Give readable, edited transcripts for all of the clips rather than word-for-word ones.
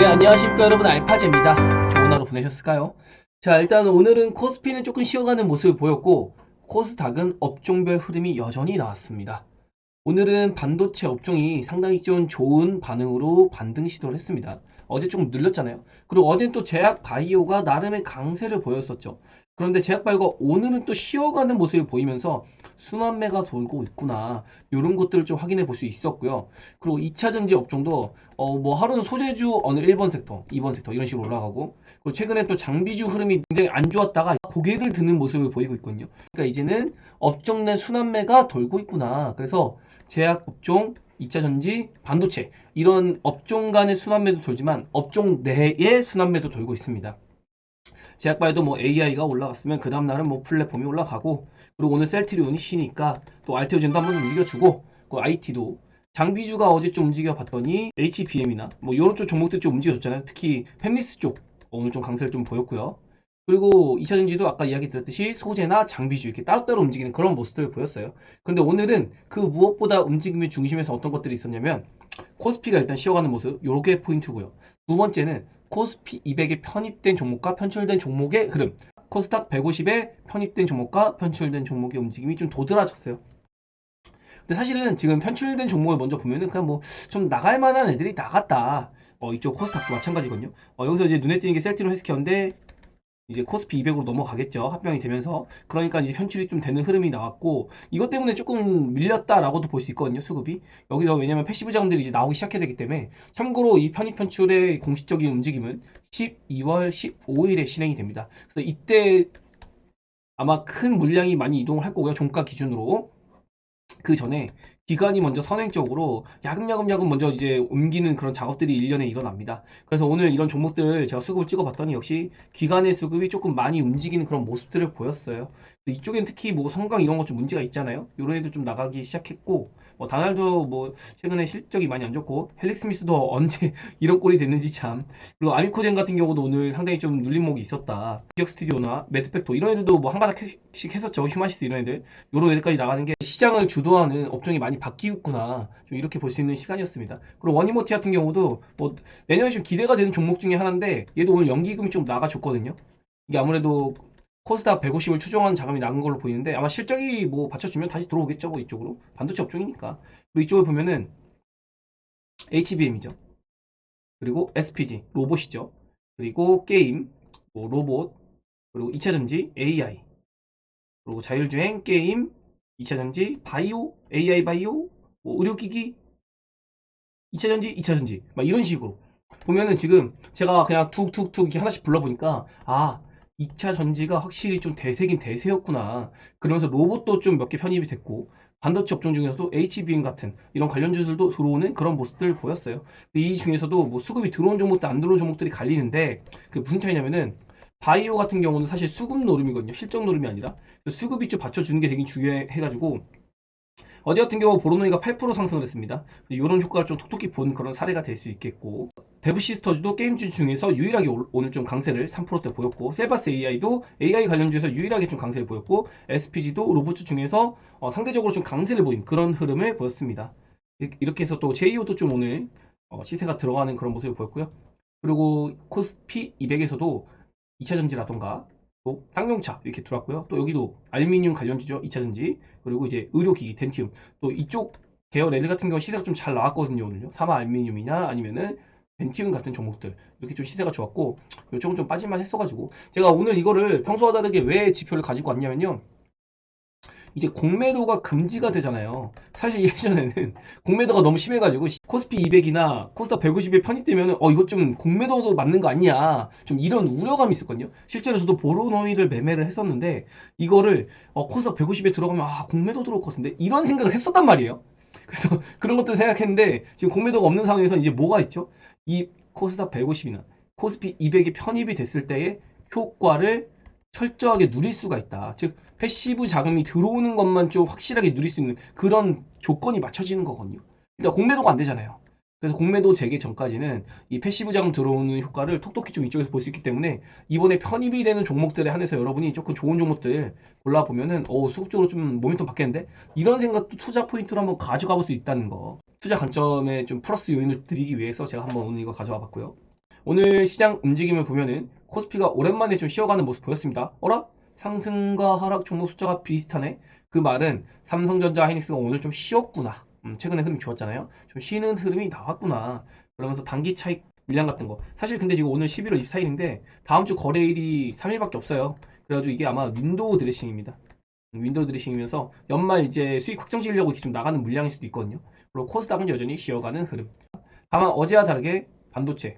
네, 안녕하십니까 여러분, 알파제입니다. 좋은 하루 보내셨을까요? 자, 일단 오늘은 코스피는 조금 쉬어가는 모습을 보였고 코스닥은 업종별 흐름이 여전히 나왔습니다. 오늘은 반도체 업종이 상당히 좀 좋은 반응으로 반등 시도를 했습니다. 어제 좀 눌렸잖아요. 그리고 어제는 또 제약 바이오가 나름의 강세를 보였었죠. 그런데 제약 바이오가 오늘은 또 쉬어가는 모습을 보이면서 순환매가 돌고 있구나, 이런 것들을 좀 확인해 볼 수 있었고요. 그리고 2차전지 업종도 뭐 하루는 소재주 어느 1번 섹터, 2번 섹터 이런 식으로 올라가고, 그리고 최근에 또 장비주 흐름이 굉장히 안 좋았다가 고개를 드는 모습을 보이고 있거든요. 그러니까 이제는 업종 내 순환매가 돌고 있구나. 그래서 제약 업종, 2차 전지, 반도체 이런 업종 간의 순환매도 돌지만 업종 내의 순환매도 돌고 있습니다. 제약바에도 뭐 AI가 올라갔으면 그 다음날은 뭐 플랫폼이 올라가고, 그리고 오늘 셀트리온이 쉬니까 또 알테오젠도 한번 움직여주고, 그 IT도 장비주가 어제 좀 움직여 봤더니 HBM이나 뭐 이런 쪽 종목들이 좀 움직여줬잖아요. 특히 팹리스 쪽 오늘 좀 강세를 좀 보였고요. 그리고 2차전지도 아까 이야기 드렸듯이 소재나 장비주 이렇게 따로따로 움직이는 그런 모습들을 보였어요. 그런데 오늘은 그 무엇보다 움직임의 중심에서 어떤 것들이 있었냐면 코스피가 일단 쉬어가는 모습, 요게 포인트고요. 두 번째는 코스피 200에 편입된 종목과 편출된 종목의 흐름, 코스닥 150에 편입된 종목과 편출된 종목의 움직임이 좀 도드라졌어요. 근데 사실은 지금 편출된 종목을 먼저 보면은 그냥 뭐 좀 나갈 만한 애들이 나갔다. 이쪽 코스닥도 마찬가지거든요. 여기서 이제 눈에 띄는 게 셀트리온 헬스케어인데 이제 코스피 200으로 넘어가겠죠. 합병이 되면서. 그러니까 이제 편출이 좀 되는 흐름이 나왔고, 이것 때문에 조금 밀렸다라고도 볼 수 있거든요, 수급이. 여기서 왜냐면 패시브 자금들이 이제 나오기 시작해야 되기 때문에. 참고로 이 편입 편출의 공식적인 움직임은 12월 15일에 실행이 됩니다. 그래서 이때 아마 큰 물량이 많이 이동을 할 거고요, 종가 기준으로. 그 전에 기관이 먼저 선행적으로 야금야금 먼저 이제 옮기는 그런 작업들이 1년에 일어납니다. 그래서 오늘 이런 종목들 제가 수급을 찍어봤더니 역시 기관의 수급이 조금 많이 움직이는 그런 모습들을 보였어요. 이쪽엔 특히 뭐 성강 이런 것 좀 문제가 있잖아요. 이런 애들 좀 나가기 시작했고, 뭐 다날도 뭐 최근에 실적이 많이 안 좋고, 헬릭스미스도 언제 이런 꼴이 됐는지 참. 그리고 아미코젠 같은 경우도 오늘 상당히 좀 눌림목이 있었다. 지역 스튜디오나 매드팩토 이런 애들도 뭐 한 가닥씩 했었죠. 휴마시스 이런 애들, 요런 애들까지 나가는 게 시장을 주도하는 업종이 많이 바뀌었구나, 좀 이렇게 볼 수 있는 시간이었습니다. 그리고 원이모티 같은 경우도 뭐 내년에 좀 기대가 되는 종목 중에 하나인데, 얘도 오늘 연기금이 좀 나가줬거든요. 이게 아무래도 코스닥 150을 추종하는 자금이 나간 걸로 보이는데, 아마 실적이 뭐 받쳐주면 다시 들어오겠죠, 뭐 이쪽으로. 반도체 업종이니까. 그리고 이쪽을 보면은 HBM이죠. 그리고 SPG 로봇이죠. 그리고 게임, 뭐 로봇, 그리고 2차전지 AI, 그리고 자율주행 게임, 2차전지 바이오, AI 바이오, 뭐 의료기기, 2차전지 막 이런 식으로 보면은, 지금 제가 그냥 툭툭툭 이렇게 하나씩 불러보니까, 아, 2차 전지가 확실히 좀 대세긴 대세였구나. 그러면서 로봇도 좀 몇 개 편입이 됐고, 반도체 업종 중에서도 HBM 같은 이런 관련주들도 들어오는 그런 모습들 보였어요. 근데 이 중에서도 뭐 수급이 들어온 종목도 안 들어온 종목들이 갈리는데, 그 무슨 차이냐면은 바이오 같은 경우는 사실 수급 노름이거든요. 실적 노름이 아니라. 수급이 좀 받쳐주는 게 되게 중요해가지고, 어제 같은 경우 보로노이가 8% 상승을 했습니다. 이런 효과를 좀 톡톡히 본 그런 사례가 될 수 있겠고, 데브시스터즈도 게임주 중에서 유일하게 오늘 좀 강세를 3%대 보였고, 셀바스 AI도 AI 관련주에서 유일하게 좀 강세를 보였고, SPG도 로봇주 중에서 상대적으로 좀 강세를 보인 그런 흐름을 보였습니다. 이렇게 해서 또 JEO도 좀 오늘 시세가 들어가는 그런 모습을 보였고요. 그리고 코스피 200에서도 2차전지라던가 또 쌍용차 이렇게 들어왔고요. 또 여기도 알루미늄 관련주죠, 2차전지. 그리고 이제 의료기기 덴티움, 또 이쪽 계열 애들 같은 경우 시세가 좀 잘 나왔거든요. 오늘요. 사마 알루미늄이나 아니면은 덴티움 같은 종목들 이렇게 좀 시세가 좋았고, 이쪽은 좀 빠질만 했어가지고 제가 오늘 이거를 평소와 다르게 왜 지표를 가지고 왔냐면요, 이제 공매도가 금지가 되잖아요. 사실 예전에는 공매도가 너무 심해가지고 코스피 200이나 코스닥 150에 편입되면 이것 좀 공매도도 맞는 거 아니냐, 좀 이런 우려감이 있었거든요. 실제로 저도 보로노이를 매매를 했었는데, 이거를 코스닥 150에 들어가면 공매도 들어올 것 같은데, 이런 생각을 했었단 말이에요. 그래서 그런 것들을 생각했는데, 지금 공매도가 없는 상황에서 이제 뭐가 있죠? 이 코스닥 150이나 코스피 200이 편입이 됐을 때의 효과를 철저하게 누릴 수가 있다. 즉 패시브 자금이 들어오는 것만 좀 확실하게 누릴 수 있는 그런 조건이 맞춰지는 거거든요. 일단 공매도가 안 되잖아요. 그래서 공매도 재개 전까지는 이 패시브 자금 들어오는 효과를 톡톡히 좀 이쪽에서 볼 수 있기 때문에, 이번에 편입이 되는 종목들에 한해서 여러분이 조금 좋은 종목들 골라보면은 수급적으로 좀 모멘텀 받겠는데, 이런 생각도 투자 포인트로 한번 가져가 볼 수 있다는 거, 투자 관점에 좀 플러스 요인을 드리기 위해서 제가 한번 오늘 이거 가져와 봤고요. 오늘 시장 움직임을 보면은 코스피가 오랜만에 좀 쉬어가는 모습 보였습니다. 어라? 상승과 하락 종목 숫자가 비슷하네? 그 말은 삼성전자, 하이닉스가 오늘 좀 쉬었구나. 최근에 흐름 좋았잖아요. 좀 쉬는 흐름이 나왔구나. 그러면서 단기 차익 물량 같은 거. 사실 근데 지금 오늘 11월 24일인데 다음 주 거래일이 3일밖에 없어요. 그래가지고 이게 아마 윈도우 드레싱입니다. 윈도우 드레싱이면서 연말 이제 수익 확정 지으려고 이렇게 좀 나가는 물량일 수도 있거든요. 그리고 코스닥은 여전히 쉬어가는 흐름. 다만 어제와 다르게 반도체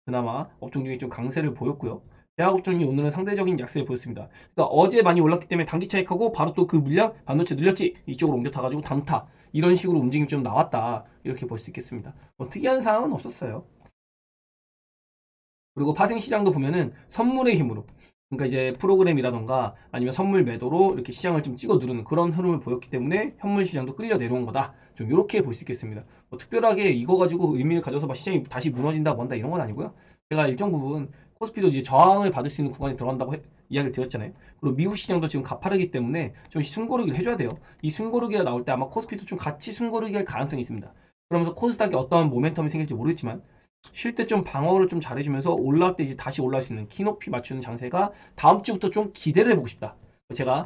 그나마 업종 중에 좀 강세를 보였고요. 대학 업종이 오늘은 상대적인 약세를 보였습니다. 그러니까 어제 많이 올랐기 때문에 단기 차익하고 바로 또 그 물량 반도체 늘렸지 이쪽으로 옮겨 타가지고 단타 이런 식으로 움직임이 좀 나왔다 이렇게 볼 수 있겠습니다. 뭐 특이한 사항은 없었어요. 그리고 파생 시장도 보면은 선물의 힘으로 그러니까 이제 프로그램이라던가 아니면 선물 매도로 이렇게 시장을 좀 찍어 누르는 그런 흐름을 보였기 때문에 현물 시장도 끌려 내려온 거다. 좀 이렇게 볼 수 있겠습니다. 뭐 특별하게 이거 가지고 의미를 가져서 막 시장이 다시 무너진다 뭔다 이런 건 아니고요. 제가 일정 부분 코스피도 이제 저항을 받을 수 있는 구간에 들어간다고 이야기를 드렸잖아요. 그리고 미국 시장도 지금 가파르기 때문에 좀 숨고르기를 해줘야 돼요. 이 숨고르기가 나올 때 아마 코스피도 좀 같이 숨고르기 할 가능성이 있습니다. 그러면서 코스닥에 어떠한 모멘텀이 생길지 모르겠지만 쉴 때 좀 방어를 좀 잘해주면서 올라올 때 이제 다시 올라올 수 있는 키높이 맞추는 장세가 다음 주부터 좀 기대를 해보고 싶다. 제가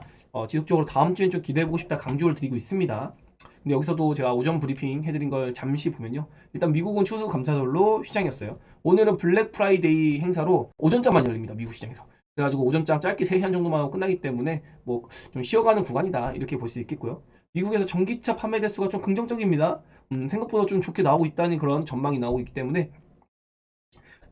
지속적으로 다음 주엔 좀 기대해보고 싶다 강조를 드리고 있습니다. 근데 여기서도 제가 오전 브리핑 해드린 걸 잠시 보면요. 일단 미국은 추수감사절로 시장이었어요. 오늘은 블랙 프라이데이 행사로 오전장만 열립니다. 미국 시장에서. 그래가지고 오전장 짧게 3시간 정도만 하고 끝나기 때문에 뭐 좀 쉬어가는 구간이다 이렇게 볼 수 있겠고요. 미국에서 전기차 판매 대수가 좀 긍정적입니다. 생각보다 좀 좋게 나오고 있다는 그런 전망이 나오고 있기 때문에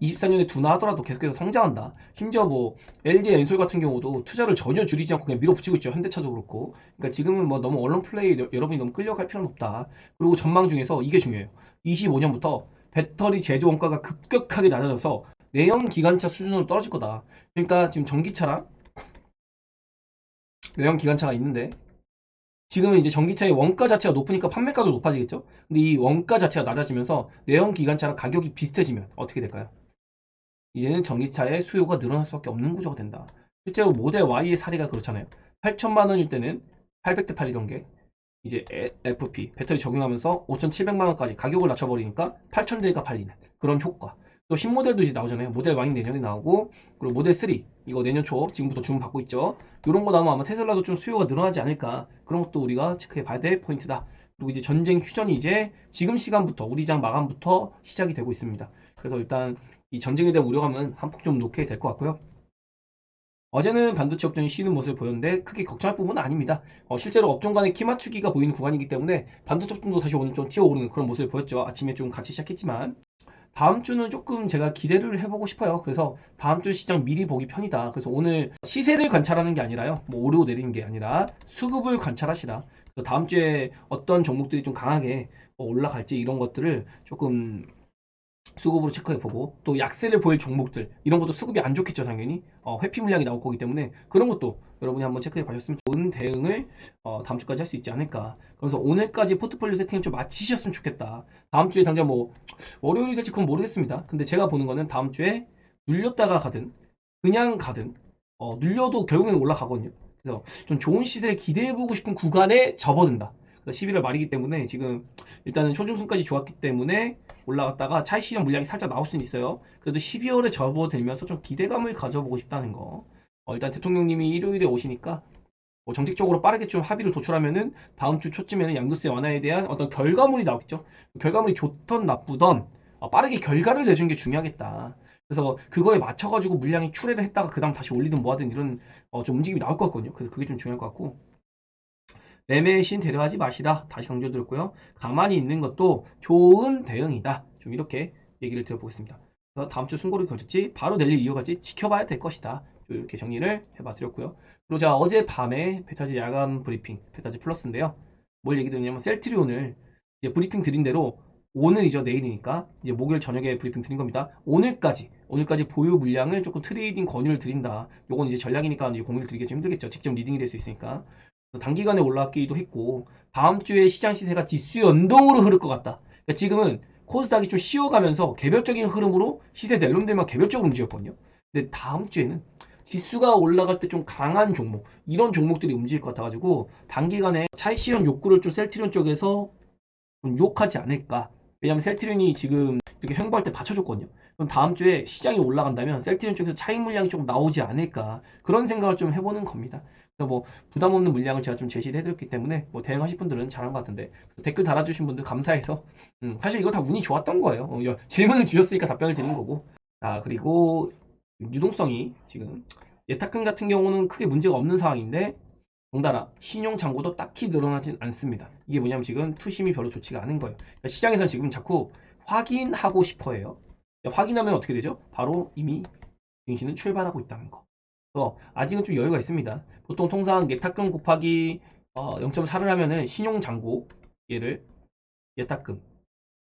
24년에 둔화 하더라도 계속해서 성장한다. 심지어 뭐 LG 엔솔 같은 경우도 투자를 전혀 줄이지 않고 그냥 밀어붙이고 있죠. 현대차도 그렇고. 그러니까 지금은 뭐 너무 언론 플레이 여러분이 너무 끌려갈 필요는 없다. 그리고 전망 중에서 이게 중요해요. 25년부터 배터리 제조 원가가 급격하게 낮아져서 내연 기관차 수준으로 떨어질 거다. 그러니까 지금 전기차랑 내연 기관차가 있는데 지금은 이제 전기차의 원가 자체가 높으니까 판매가도 높아지겠죠. 근데 이 원가 자체가 낮아지면서 내연 기관차랑 가격이 비슷해지면 어떻게 될까요? 이제는 전기차의 수요가 늘어날 수밖에 없는 구조가 된다. 실제로 모델 Y의 사례가 그렇잖아요. 8천만 원일 때는 800대 팔리던 게 이제 FP 배터리 적용하면서 5,700만 원까지 가격을 낮춰버리니까 8,000대가 팔리는 그런 효과. 또 신모델도 이제 나오잖아요. 모델 Y 내년에 나오고 그리고 모델 3 이거 내년 초 지금부터 주문 받고 있죠. 이런 거 나오면 아마 테슬라도 좀 수요가 늘어나지 않을까. 그런 것도 우리가 체크해 봐야 될 포인트다. 그리고 이제 전쟁 휴전이 이제 지금 시간부터 우리 장 마감부터 시작이 되고 있습니다. 그래서 일단 이 전쟁에 대한 우려감은 한폭 좀 놓게 될 것 같고요. 어제는 반도체 업종이 쉬는 모습을 보였는데 크게 걱정할 부분은 아닙니다. 실제로 업종 간의 키 맞추기가 보이는 구간이기 때문에 반도체 업종도 다시 오늘 좀 튀어오르는 그런 모습을 보였죠. 아침에 좀 같이 시작했지만 다음 주는 조금 제가 기대를 해보고 싶어요. 그래서 다음 주 시장 미리 보기 편이다. 그래서 오늘 시세를 관찰하는 게 아니라요. 뭐 오르고 내리는 게 아니라 수급을 관찰하시라. 그래서 다음 주에 어떤 종목들이 좀 강하게 올라갈지 이런 것들을 조금 수급으로 체크해보고 또 약세를 보일 종목들 이런 것도 수급이 안 좋겠죠 당연히 회피 물량이 나올 거기 때문에 그런 것도 여러분이 한번 체크해 봐주셨으면 좋은 대응을 다음 주까지 할 수 있지 않을까. 그래서 오늘까지 포트폴리오 세팅을 좀 마치셨으면 좋겠다. 다음 주에 당장 뭐 월요일이 될지 그건 모르겠습니다. 근데 제가 보는 거는 다음 주에 눌렸다가 가든 그냥 가든 눌려도 결국엔 올라가거든요. 그래서 좀 좋은 시세를 기대해보고 싶은 구간에 접어든다. 11월 말이기 때문에 지금 일단은 초중순까지 좋았기 때문에 올라갔다가 차익 실현 물량이 살짝 나올 수는 있어요. 그래도 12월에 접어들면서 좀 기대감을 가져보고 싶다는 거. 일단 대통령님이 일요일에 오시니까 정책적으로 빠르게 좀 합의를 도출하면은 다음 주 초쯤에는 양도세 완화에 대한 어떤 결과물이 나오겠죠. 결과물이 좋던 나쁘던 빠르게 결과를 내주는 게 중요하겠다. 그래서 그거에 맞춰가지고 물량이 출회를 했다가 그 다음 다시 올리든 뭐하든 이런 좀 움직임이 나올 것 같거든요. 그래서 그게 좀 중요할 것 같고 매매의 신 데려가지 마시라. 다시 강조드렸고요. 가만히 있는 것도 좋은 대응이다. 좀 이렇게 얘기를 드려보겠습니다. 그래서 다음 주 순고를 결정지 바로 내일 이어갈지 지켜봐야 될 것이다. 이렇게 정리를 해봐 드렸고요. 그리고 제가 어젯밤에 베타지 야간 브리핑, 베타지 플러스인데요. 뭘 얘기 드렸냐면 셀트리온을 이제 브리핑 드린 대로 오늘이죠. 내일이니까 이제 목요일 저녁에 브리핑 드린 겁니다. 오늘까지 보유 물량을 조금 트레이딩 권유를 드린다. 요건 이제 전략이니까 이제 공유를 드리기 좀 힘들겠죠. 직접 리딩이 될 수 있으니까. 단기간에 올라왔기도 했고 다음 주에 시장 시세가 지수 연동으로 흐를 것 같다. 그러니까 지금은 코스닥이 좀 쉬어가면서 개별적인 흐름으로 시세 낼론들만 개별적으로 움직였거든요. 근데 다음 주에는 지수가 올라갈 때 좀 강한 종목 이런 종목들이 움직일 것 같아가지고 단기간에 차익 실현 욕구를 좀 셀트리온 쪽에서 좀 유혹하지 않을까. 왜냐면 셀트리온이 지금 이렇게 횡보할 때 받쳐줬거든요. 그럼 다음 주에 시장이 올라간다면 셀트리온 쪽에서 차익 물량이 좀 나오지 않을까 그런 생각을 좀 해보는 겁니다. 그래서 뭐 부담 없는 물량을 제가 좀 제시를 해드렸기 때문에 뭐 대응하실 분들은 잘한 것 같은데 댓글 달아주신 분들 감사해서 사실 이거 다 운이 좋았던 거예요. 질문을 주셨으니까 답변을 드린 거고. 그리고 유동성이 지금 예탁금 같은 경우는 크게 문제가 없는 상황인데 덩달아 신용 잔고도 딱히 늘어나진 않습니다. 이게 뭐냐면 지금 투심이 별로 좋지가 않은 거예요. 그러니까 시장에서 지금 자꾸 확인하고 싶어 해요. 확인하면 어떻게 되죠? 바로 이미 증시는 출발하고 있다는 거. 그래서 아직은 좀 여유가 있습니다. 보통 통상 예탁금 곱하기 0.4를 하면은 신용 잔고 얘를 예탁금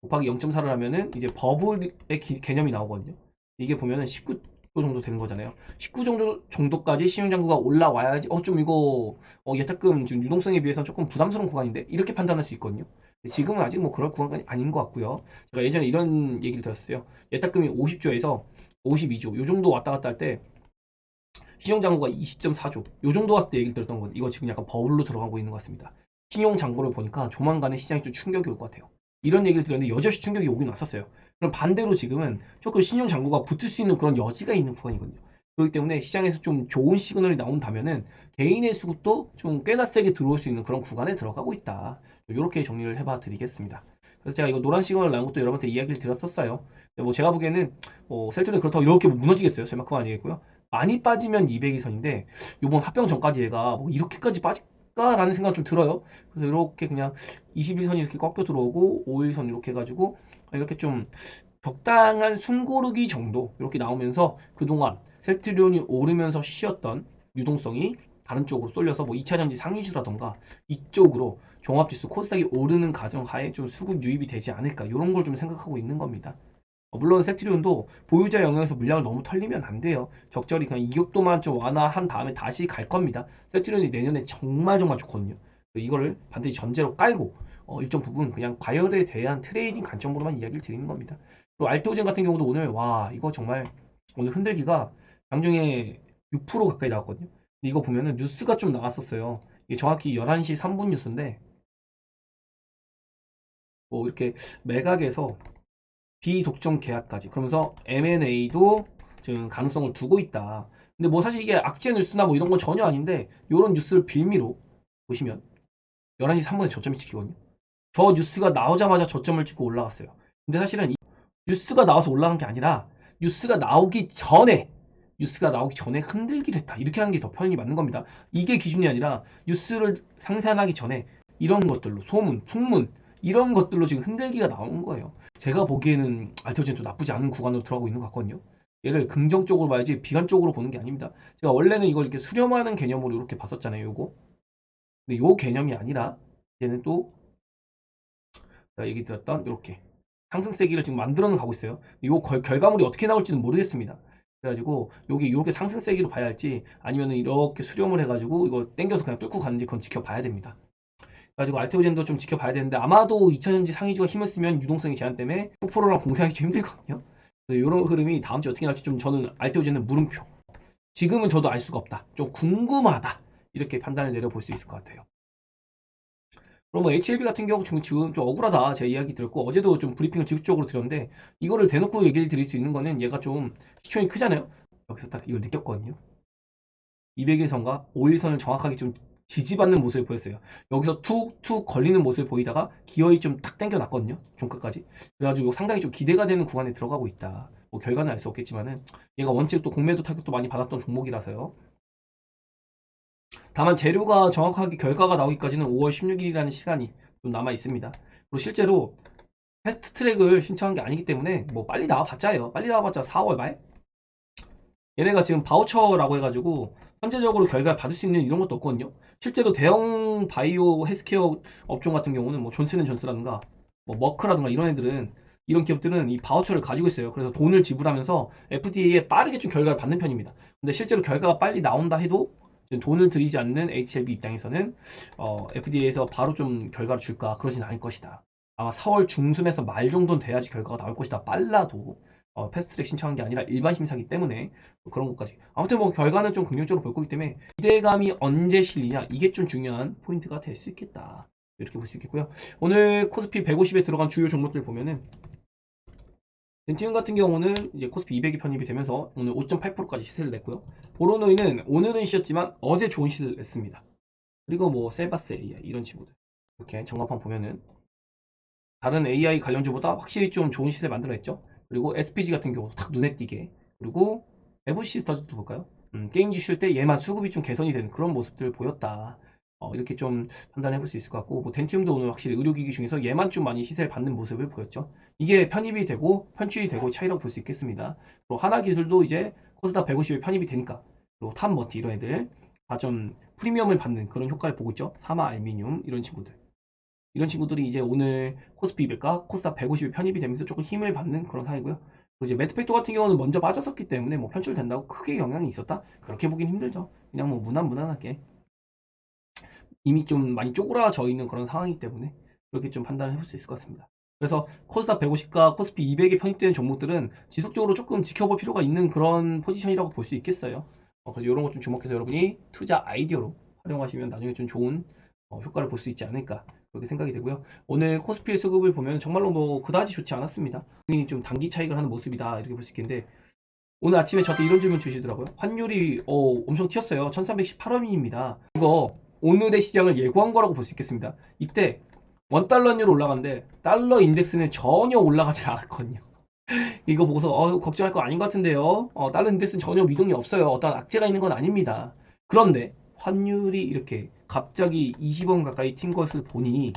곱하기 0.4를 하면은 이제 버블의 개념이 나오거든요. 이게 보면은 19 정도 되는 거잖아요. 19 정도까지 신용장구가 올라와야지 좀 이거 예탁금 지금 유동성에 비해서 조금 부담스러운 구간인데 이렇게 판단할 수 있거든요. 지금은 아직 뭐 그럴 구간이 아닌 것 같고요. 제가 예전에 이런 얘기를 들었어요. 예탁금이 50조에서 52조 요 정도 왔다 갔다 할 때 신용장고가 20.4조 요 정도 왔을 때 얘기를 들었던 거예요. 이거 지금 약간 버블로 들어가고 있는 것 같습니다. 신용장고를 보니까 조만간에 시장이 좀 충격이 올 것 같아요. 이런 얘기를 들었는데 여전히 충격이 오긴 왔었어요. 그럼 반대로 지금은 조금 신용장고가 붙을 수 있는 그런 여지가 있는 구간이거든요. 그렇기 때문에 시장에서 좀 좋은 시그널이 나온다면은 개인의 수급도 좀 꽤나 세게 들어올 수 있는 그런 구간에 들어가고 있다. 이렇게 정리를 해봐 드리겠습니다. 그래서 제가 이거 노란 시그널 나온 것도 여러분한테 이야기를 드렸었어요. 뭐 제가 보기에는 셀트리온 그렇다고 이렇게 무너지겠어요? 설마 그건 아니겠고요. 많이 빠지면 200이선인데 요번 합병 전까지 얘가 뭐 이렇게까지 빠질까라는 생각 좀 들어요. 그래서 이렇게 그냥 21선이 이렇게 꺾여 들어오고 5일선 이렇게 해가지고 이렇게 좀 적당한 숨고르기 정도 이렇게 나오면서 그동안 셀트리온이 오르면서 쉬었던 유동성이 다른 쪽으로 쏠려서 뭐 2차전지 상위주라던가 이쪽으로 종합지수 코스닥이 오르는 과정 하에 좀 수급 유입이 되지 않을까 이런 걸 좀 생각하고 있는 겁니다. 물론 셀트리온도 보유자 영역에서 물량을 너무 털리면 안 돼요. 적절히 그냥 이격도만 좀 완화한 다음에 다시 갈 겁니다. 셀트리온이 내년에 정말 좋거든요. 이거를 반드시 전제로 깔고 일정 부분 그냥 과열에 대한 트레이딩 관점으로만 이야기를 드리는 겁니다. 그리고 알테오젠 같은 경우도 오늘 와 이거 정말 오늘 흔들기가 장중에 6% 가까이 나왔거든요. 이거 보면은 뉴스가 좀 나왔었어요. 이게 정확히 11시 3분 뉴스인데 뭐 이렇게 매각에서 비독점 계약까지 그러면서 M&A도 지금 가능성을 두고 있다. 근데 뭐 사실 이게 악재 뉴스나 뭐 이런 건 전혀 아닌데 이런 뉴스를 빌미로 보시면 11시 3분에 저점이 찍히거든요. 저 뉴스가 나오자마자 저점을 찍고 올라갔어요. 근데 사실은 이 뉴스가 나와서 올라간 게 아니라 뉴스가 나오기 전에 흔들기를 했다. 이렇게 하는 게 더 편이 맞는 겁니다. 이게 기준이 아니라 뉴스를 상산하기 전에 이런 것들로 소문, 풍문 이런 것들로 지금 흔들기가 나온 거예요. 제가 보기에는 알테오젠도 나쁘지 않은 구간으로 들어가고 있는 것 같거든요. 얘를 긍정적으로 봐야지 비관적으로 보는 게 아닙니다. 제가 원래는 이걸 이렇게 수렴하는 개념으로 이렇게 봤었잖아요. 요거. 근데 요 개념이 아니라 이제는 또 제가 얘기 드렸던 이렇게 상승세기를 지금 만들어 가고 있어요. 요 결과물이 어떻게 나올지는 모르겠습니다. 그래가지고 여기 이렇게 상승세기로 봐야 할지 아니면 이렇게 수렴을 해가지고 이거 땡겨서 그냥 뚫고 가는지 그건 지켜봐야 됩니다. 그래가지고 알테오젠도 좀 지켜봐야 되는데 아마도 2차전지 상위주가 힘을 쓰면 유동성이 제한 때문에 9%랑 공생하기 좀 힘들거든요. 이런 흐름이 다음 주에 어떻게 나올지 좀 저는 알테오젠은 물음표. 지금은 저도 알 수가 없다. 좀 궁금하다. 이렇게 판단을 내려볼 수 있을 것 같아요. 그럼 뭐 HLB 같은 경우 지금 좀 억울하다 제 이야기 들었고 어제도 좀 브리핑을 직접적으로 드렸는데 이거를 대놓고 얘기를 드릴 수 있는 거는 얘가 좀 시총이 크잖아요. 여기서 딱 이걸 느꼈거든요. 200일선과 5일선을 정확하게 좀 지지받는 모습을 보였어요. 여기서 툭툭 걸리는 모습을 보이다가 기어이 좀 딱 당겨놨거든요. 종가까지. 그래가지고 상당히 좀 기대가 되는 구간에 들어가고 있다. 뭐 결과는 알 수 없겠지만은 얘가 원칙 또 공매도 타격도 많이 받았던 종목이라서요. 다만 재료가 정확하게 결과가 나오기까지는 5월 16일이라는 시간이 좀 남아 있습니다. 그리고 실제로 패스트 트랙을 신청한 게 아니기 때문에 뭐 빨리 나와봤자예요. 빨리 나와봤자 4월 말? 얘네가 지금 바우처라고 해가지고 현재적으로 결과를 받을 수 있는 이런 것도 없거든요. 실제로 대형 바이오 헬스케어 업종 같은 경우는 뭐 존슨앤존스라든가 뭐 머크라든가 이런 애들은 이런 기업들은 이 바우처를 가지고 있어요. 그래서 돈을 지불하면서 FDA에 빠르게 좀 결과를 받는 편입니다. 근데 실제로 결과가 빨리 나온다 해도 돈을 들이지 않는 HLB 입장에서는 FDA에서 바로 좀 결과를 줄까 그러진 않을 것이다. 아마 4월 중순에서 말 정도는 돼야지 결과가 나올 것이다. 빨라도 패스트트랙 신청한 게 아니라 일반 심사기 때문에 그런 것까지. 아무튼 뭐 결과는 좀 긍정적으로 볼 거기 때문에 기대감이 언제 실리냐 이게 좀 중요한 포인트가 될 수 있겠다. 이렇게 볼 수 있겠고요. 오늘 코스피 150에 들어간 주요 종목들 보면은 덴티움 같은 경우는 이제 코스피 200이 편입이 되면서 오늘 5.8%까지 시세를 냈고요. 보로노이는 오늘은 쉬었지만 어제 좋은 시세를 냈습니다. 그리고 뭐 셀바스 AI 이런 친구들 이렇게 전광판 보면은 다른 AI 관련주보다 확실히 좀 좋은 시세를 만들어냈죠. 그리고 SPG 같은 경우도 탁 눈에 띄게, 그리고 에브시스터즈도 볼까요? 게임주 쉴 때 얘만 수급이 좀 개선이 되는 그런 모습들 보였다. 이렇게 좀 판단해 볼 수 있을 것 같고, 뭐 덴티움도 오늘 확실히 의료기기 중에서 얘만 좀 많이 시세를 받는 모습을 보였죠. 이게 편입이 되고 편취이 되고 차이라고 볼 수 있겠습니다. 또 하나기술도 이제 코스닥 150에 편입이 되니까, 그리고 탑머티 이런 애들 다 좀 프리미엄을 받는 그런 효과를 보고 있죠. 사마 알미늄 이런 친구들. 이런 친구들이 이제 오늘 코스피 200과 코스닥 150이 편입이 되면서 조금 힘을 받는 그런 상황이고요. 그리고 이제 매트팩토 같은 경우는 먼저 빠졌었기 때문에 뭐 편출된다고 크게 영향이 있었다? 그렇게 보긴 힘들죠. 그냥 뭐 무난무난하게 이미 좀 많이 쪼그라져 있는 그런 상황이기 때문에 그렇게 좀 판단을 해볼 수 있을 것 같습니다. 그래서 코스닥 150과 코스피 200에 편입되는 종목들은 지속적으로 조금 지켜볼 필요가 있는 그런 포지션이라고 볼 수 있겠어요. 그래서 이런 것 좀 주목해서 여러분이 투자 아이디어로 활용하시면 나중에 좀 좋은 효과를 볼 수 있지 않을까 그렇게 생각이 되고요. 오늘 코스피의 수급을 보면 정말로 뭐 그다지 좋지 않았습니다. 굉장히 좀 단기 차익을 하는 모습이다 이렇게 볼 수 있겠는데, 오늘 아침에 저한테 이런 질문 주시더라고요. 환율이 엄청 튀었어요. 1318원입니다. 이거 오늘의 시장을 예고한 거라고 볼 수 있겠습니다. 이때 원달러율 올라간데 달러 인덱스는 전혀 올라가지 않았거든요. 이거 보고서 걱정할 거 아닌 것 같은데요. 달러 인덱스는 전혀 미동이 없어요. 어떤 악재가 있는 건 아닙니다. 그런데 환율이 이렇게 갑자기 20원 가까이 튄 것을 보니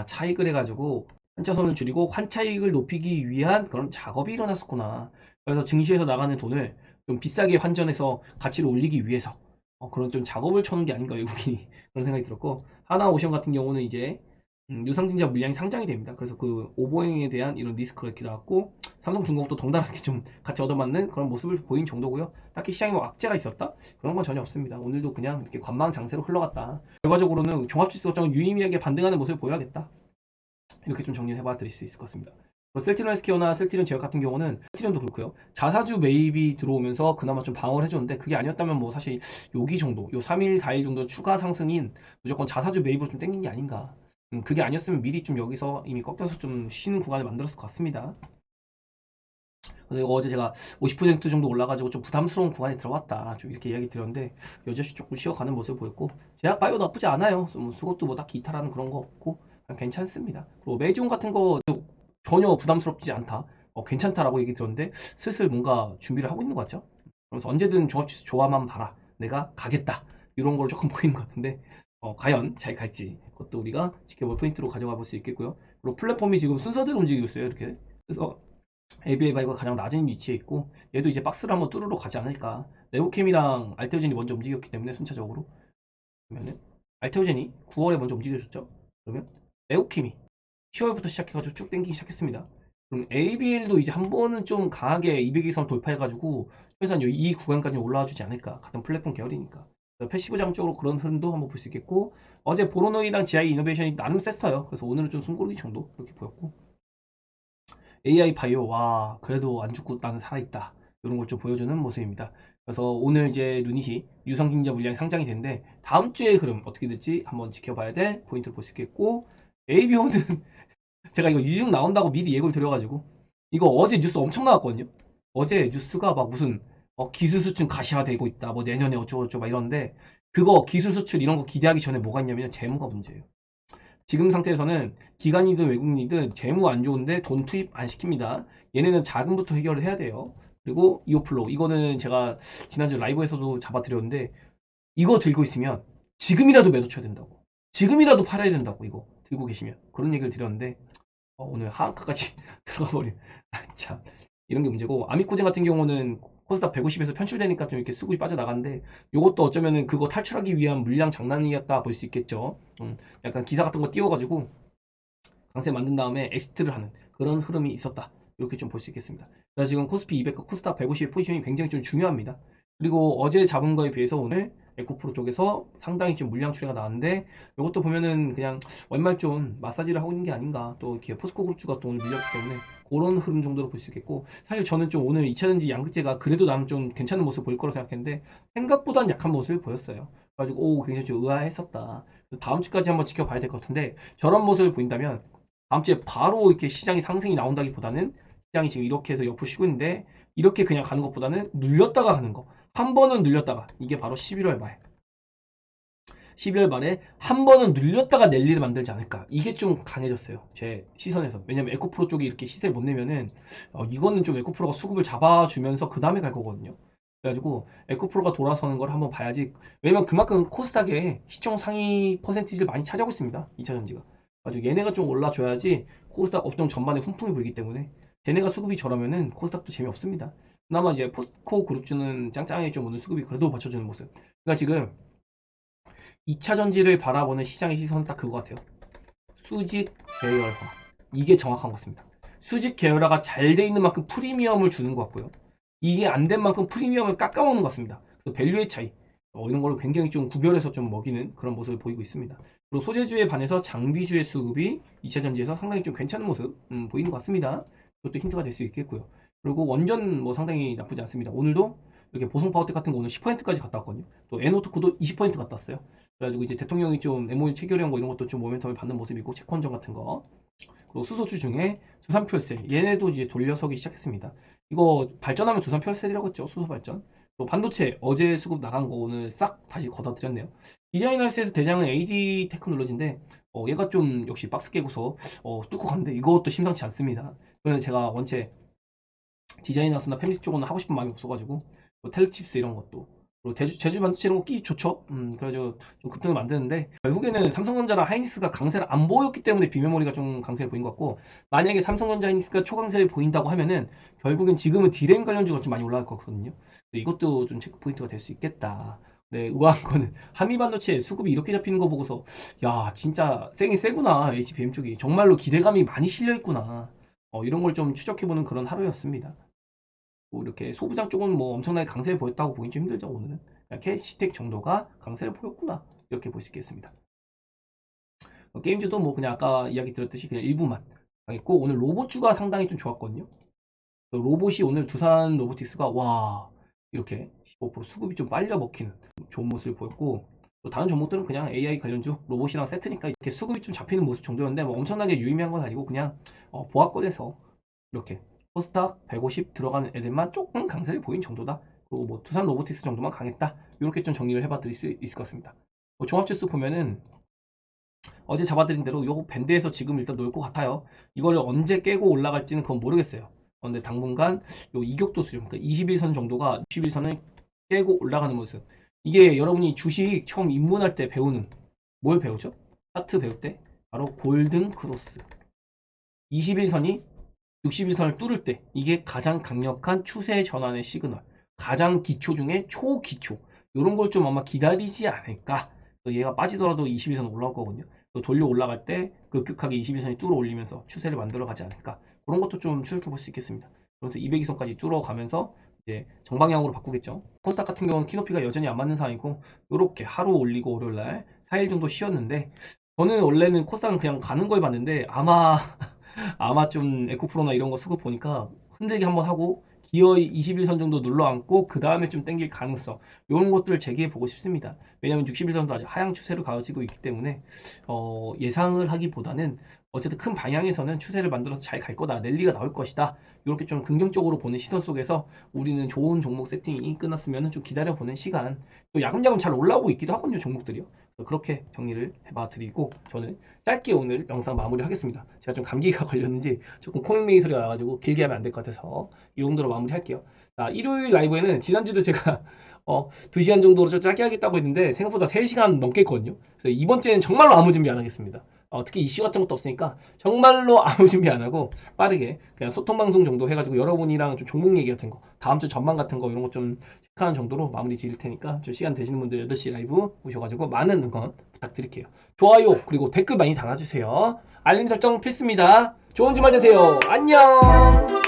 차익을 해가지고 환차손을 줄이고 환차익을 높이기 위한 그런 작업이 일어났었구나. 그래서 증시에서 나가는 돈을 좀 비싸게 환전해서 가치를 올리기 위해서 그런 좀 작업을 쳐놓은 게 아닌가 외국인이 그런 생각이 들었고, 하나오션 같은 경우는 이제 유상증자 물량이 상장이 됩니다. 그래서 그 오보행에 대한 이런 리스크가 이렇게 나왔고, 삼성중공업도 덩달아게 좀 같이 얻어맞는 그런 모습을 보인 정도고요. 딱히 시장에 뭐 악재가 있었다? 그런 건 전혀 없습니다. 오늘도 그냥 이렇게 관망 장세로 흘러갔다. 결과적으로는 종합지수가 좀 유의미하게 반등하는 모습을 보여야겠다. 이렇게 좀 정리를 해봐 드릴 수 있을 것 같습니다. 셀트리온 헬스케어나 셀트리온 제약 같은 경우는 셀트리온도 그렇고요. 자사주 매입이 들어오면서 그나마 좀 방어를 해줬는데, 그게 아니었다면 뭐 사실 여기 정도, 요 3일, 4일 정도 추가 상승인 무조건 자사주 매입으로 좀 땡긴 게 아닌가. 그게 아니었으면 미리 좀 여기서 이미 꺾여서 좀 쉬는 구간을 만들었을 것 같습니다. 그래서 어제 제가 50% 정도 올라가지고 좀 부담스러운 구간에 들어왔다. 좀 이렇게 이야기 드렸는데 여전히 조금 쉬어가는 모습을 보였고, 제약 바이오 나쁘지 않아요. 수급도 뭐 딱히 이탈하는 그런 거 없고 괜찮습니다. 그리고 메이종 같은 거 전혀 부담스럽지 않다. 괜찮다라고 얘기 들었는데 슬슬 뭔가 준비를 하고 있는 것 같죠? 그래서 언제든 종합지수 조화만 봐라. 내가 가겠다. 이런 걸 조금 보이는 것 같은데 과연 잘 갈지 그것도 우리가 지켜볼 포인트로 가져가 볼 수 있겠고요. 그리고 플랫폼이 지금 순서대로 움직이고 있어요. 이렇게. 그래서 ABA바이가 가장 낮은 위치에 있고, 얘도 이제 박스를 한번 뚫으러 가지 않을까. 네오캠이랑 알테오젠이 먼저 움직였기 때문에 순차적으로 그러면은 알테오젠이 9월에 먼저 움직여줬죠. 그러면 네오캠이 10월부터 시작해가지고 쭉 당기기 시작했습니다. 그럼 ABL도 이제 한 번은 좀 강하게 200일선 돌파해가지고 최소한 이 구간까지 올라와 주지 않을까. 같은 플랫폼 계열이니까. 패시브 장적으로 그런 흐름도 한번 볼 수 있겠고, 어제 보로노이랑 GI 이노베이션이 나름 셌어요. 그래서 오늘은 좀 숨고르기 정도 그렇게 보였고, AI 바이오, 와, 그래도 안 죽고 나는 살아있다. 이런 걸 좀 보여주는 모습입니다. 그래서 오늘 이제 유닛이 유상증자 물량이 상장이 됐는데, 다음 주의 흐름 어떻게 될지 한번 지켜봐야 될 포인트를 볼 수 있겠고, ABO는 제가 이거 유중 나온다고 미리 예고를 드려가지고, 이거 어제 뉴스 엄청 나왔거든요. 어제 뉴스가 막 무슨 기술 수출 가시화되고 있다, 뭐 내년에 어쩌고저쩌고 막 이러는데, 그거 기술 수출 이런 거 기대하기 전에 뭐가 있냐면 재무가 문제예요. 지금 상태에서는 기관이든 외국인이든 재무 안 좋은데 돈 투입 안 시킵니다. 얘네는 자금부터 해결을 해야 돼요. 그리고 이오플로우, 이거는 제가 지난주 라이브에서도 잡아드렸는데, 이거 들고 있으면 지금이라도 매도 쳐야 된다고, 지금이라도 팔아야 된다고, 이거 들고 계시면 그런 얘기를 드렸는데 오늘 하한가까지 들어가 버린 참 이런 게 문제고, 아미코젠 같은 경우는 코스닥 150에서 편출되니까 좀 이렇게 수급이 빠져나가는데, 요것도 어쩌면은 그거 탈출하기 위한 물량 장난이었다 볼 수 있겠죠. 약간 기사 같은 거 띄워가지고 강세 만든 다음에 엑시트를 하는 그런 흐름이 있었다. 이렇게 좀 볼 수 있겠습니다. 그래서 지금 코스피 200과 코스닥 150의 포지션이 굉장히 좀 중요합니다. 그리고 어제 잡은 거에 비해서 오늘 에코프로 쪽에서 상당히 좀 물량 추이가 나왔는데, 이것도 보면은 그냥 월말 좀 마사지를 하고 있는 게 아닌가. 또 이렇게 포스코 그룹주가 또 오늘 밀렸기 때문에 그런 흐름 정도로 볼 수 있겠고, 사실 저는 좀 오늘 2차전지 양극재가 그래도 나는 좀 괜찮은 모습 보일 거라고 생각했는데 생각보다는 약한 모습을 보였어요. 그래가지고 굉장히 좀 의아했었다. 다음 주까지 한번 지켜봐야 될 것 같은데, 저런 모습을 보인다면 다음 주에 바로 이렇게 시장이 상승이 나온다기보다는 시장이 지금 이렇게 해서 옆으로 쉬고 있는데 이렇게 그냥 가는 것보다는 눌렸다가 가는 거. 한 번은 눌렸다가 이게 바로 11월 말. 12월 말에 한 번은 눌렸다가 낼 일을 만들지 않을까. 이게 좀 강해졌어요. 제 시선에서. 왜냐면 에코프로 쪽이 이렇게 시세를 못 내면은 이거는 좀 에코프로가 수급을 잡아주면서 그 다음에 갈 거거든요. 그래가지고 에코프로가 돌아서는 걸 한번 봐야지. 왜냐면 그만큼 코스닥에 시총 상위 퍼센티지를 많이 차지하고 있습니다. 2차전지가. 아주 얘네가 좀 올라줘야지 코스닥 업종 전반에 훈풍이 불기 때문에 쟤네가 수급이 저러면은 코스닥도 재미없습니다. 그나마 이제 포스코 그룹주는 짱짱하게 좀 오늘 수급이 그래도 받쳐주는 모습. 그러니까 지금 2차 전지를 바라보는 시장의 시선은 딱 그거 같아요. 수직 계열화. 이게 정확한 것 같습니다. 수직 계열화가 잘 돼 있는 만큼 프리미엄을 주는 것 같고요. 이게 안 된 만큼 프리미엄을 깎아먹는 것 같습니다. 그래서 밸류의 차이. 이런 걸 굉장히 좀 구별해서 좀 먹이는 그런 모습을 보이고 있습니다. 그리고 소재주에 반해서 장비주의 수급이 2차 전지에서 상당히 좀 괜찮은 모습 보이는 것 같습니다. 그것도 힌트가 될 수 있겠고요. 그리고 원전 뭐 상당히 나쁘지 않습니다. 오늘도 이렇게 보성 파워텍 같은 거 오늘 10%까지 갔다 왔거든요. 또 에노토크도 20% 갔다 왔어요. 그래가지고 이제 대통령이 좀 MOU 체결한 거 이런 것도 좀 모멘텀을 받는 모습이고 채권전 같은 거. 그리고 수소주 중에 두산퓨얼셀 얘네도 이제 돌려서기 시작했습니다. 이거 발전하면 두산퓨얼셀이라고 했죠. 수소 발전. 또 반도체 어제 수급 나간 거 오늘 싹 다시 걷어들였네요. 디자이너스에서 대장은 AD 테크놀로지인데 얘가 좀 역시 박스 깨고서 뚫고 갔는데 이것도 심상치 않습니다. 그래서 제가 원체 디자이너스나 페미스 쪽은 하고 싶은 마음이 없어가지고 텔칩스 이런 것도 그리고 제주 반도체 이런 거 끼 좋죠. 그래가지고 좀 급등을 만드는데 결국에는 삼성전자랑 하이닉스가 강세를 안 보였기 때문에 비메모리가 좀 강세를 보인 것 같고 만약에 삼성전자 하이닉스가 초강세를 보인다고 하면은 결국엔 지금은 디램 관련주가 좀 많이 올라갈 것 같거든요. 이것도 좀 체크 포인트가 될 수 있겠다. 네, 의아한 거는 한미반도체 수급이 이렇게 잡히는 거 보고서 야 진짜 세긴 세구나 HBM 쪽이 정말로 기대감이 많이 실려 있구나. 이런 걸 좀 추적해보는 그런 하루였습니다. 뭐 이렇게 소부장 쪽은 뭐 엄청나게 강세를 보였다고 보긴 좀 힘들죠. 오늘은 캐시텍 정도가 강세를 보였구나 이렇게 볼 수 있겠습니다. 게임주도 뭐 그냥 아까 이야기 드렸듯이 그냥 일부만 강했고 오늘 로봇주가 상당히 좀 좋았거든요. 로봇이 오늘 두산 로보틱스가 와 이렇게 15% 수급이 좀 빨려 먹히는 좋은 모습을 보였고 또 다른 종목들은 그냥 AI 관련주 로봇이랑 세트니까 이렇게 수급이 좀 잡히는 모습 정도였는데 뭐 엄청나게 유의미한 건 아니고 그냥 보합권에서 이렇게 코스닥 150 들어가는 애들만 조금 강세를 보인 정도다. 그리고 뭐 두산 로보틱스 정도만 강했다. 이렇게 좀 정리를 해봐 드릴 수 있을 것 같습니다. 종합지수 보면은 어제 잡아드린 대로 요 밴드에서 지금 일단 놀 것 같아요. 이걸 언제 깨고 올라갈지는 그건 모르겠어요. 근데 당분간 요 이격도 수준, 그러니까 21선 정도가 21선을 깨고 올라가는 모습. 이게 여러분이 주식 처음 입문할 때 배우는 뭘 배우죠? 차트 배울 때 바로 골든 크로스. 21선이 61선을 뚫을 때 이게 가장 강력한 추세 전환의 시그널. 가장 기초 중에 초기초. 이런 걸 좀 아마 기다리지 않을까. 얘가 빠지더라도 21선 올라올 거거든요. 돌려 올라갈 때 급격하게 21선이 뚫어 올리면서 추세를 만들어 가지 않을까. 그런 것도 좀 추적해 볼 수 있겠습니다. 그래서 200일선까지 뚫어 가면서 이제 정방향으로 바꾸겠죠. 코스닥 같은 경우는 키높이가 여전히 안 맞는 상황이고 이렇게 하루 올리고 월요일날 4일 정도 쉬었는데 저는 원래는 코스닥은 그냥 가는 걸 봤는데 아마 좀 에코프로나 이런 거 수급 보니까 흔들기 한번 하고 기어이 21선 정도 눌러앉고 그 다음에 좀 땡길 가능성 이런 것들을 제기해 보고 싶습니다. 왜냐하면 61선도 아직 하향 추세로 가지고 있기 때문에 예상을 하기보다는 어쨌든 큰 방향에서는 추세를 만들어서 잘 갈 거다. 랠리가 나올 것이다. 이렇게 좀 긍정적으로 보는 시선 속에서 우리는 좋은 종목 세팅이 끝났으면 좀 기다려보는 시간 또 야금야금 잘 올라오고 있기도 하거든요. 종목들이요. 그렇게 정리를 해봐 드리고 저는 짧게 오늘 영상 마무리 하겠습니다. 제가 좀 감기가 걸렸는지 조금 코맹맹이 소리가 나가지고 길게 하면 안 될 것 같아서 이 정도로 마무리 할게요. 자, 일요일 라이브에는 지난주도 제가 2시간 정도로 좀 짧게 하겠다고 했는데 생각보다 3시간 넘게 했거든요. 그래서 이번 주에는 정말로 아무 준비 안 하겠습니다. 특히 이슈 같은 것도 없으니까 정말로 아무 준비 안 하고 빠르게 그냥 소통 방송 정도 해가지고 여러분이랑 좀 종목 얘기 같은 거 다음 주 전망 같은 거 이런 거 좀 체크하는 정도로 마무리 지을 테니까 좀 시간 되시는 분들 8시 라이브 오셔가지고 많은 응원 부탁드릴게요. 좋아요 그리고 댓글 많이 달아주세요. 알림 설정 필수입니다. 좋은 주말 되세요. 안녕.